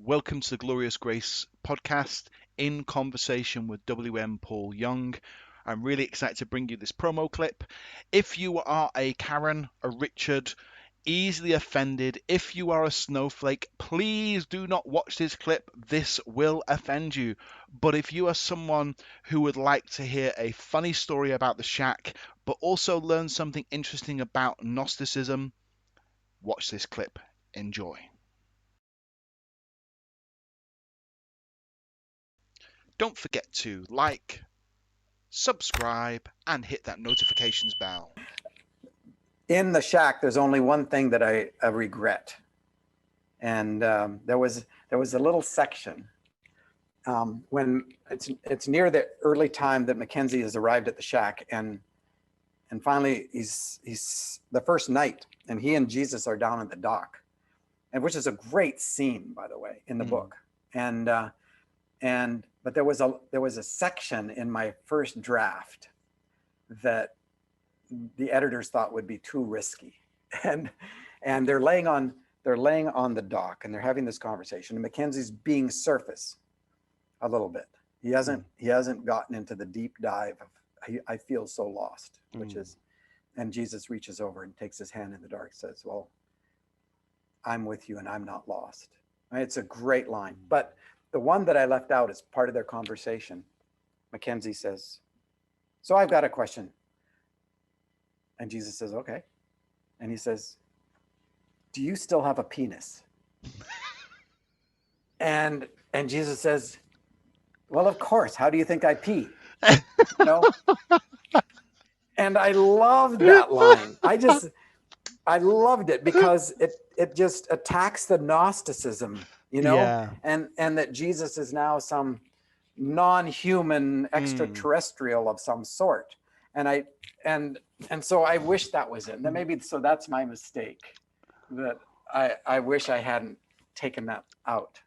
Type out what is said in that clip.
Welcome to the Glorious Grace podcast in conversation with WM Paul Young. I'm really excited to bring you this promo clip. If you are a Karen, a Richard, easily offended, if you are a snowflake, please do not watch this clip. This will offend you. But if you are someone who would like to hear a funny story about the shack, but also learn something interesting about Gnosticism, watch this clip. Enjoy. Don't forget to like, subscribe, and hit that notifications bell. In the shack, there's only one thing that I regret, and there was a little section when it's near the early time that Mackenzie has arrived at the shack, and finally he's the first night, and he and Jesus are down at the dock, and which is a great scene, by the way, in the book, but there was a section in my first draft that the editors thought would be too risky, and they're laying on the dock, and they're having this conversation, and Mackenzie's being surface a little bit. He hasn't gotten into the deep dive of I feel so lost, which is, and Jesus reaches over and takes his hand in the dark, says, well, I'm with you and I'm not lost. It's a great line. But the one that I left out as part of their conversation, Mackenzie says, so I've got a question. And Jesus says, okay. And he says, do you still have a penis? and Jesus says, well, of course. How do you think I pee? And I loved that line. I loved it because it just attacks the Gnosticism, Yeah. and that Jesus is now some non-human extraterrestrial of some sort. And so I wish that was it. And maybe so that's my mistake, that I wish I hadn't taken that out.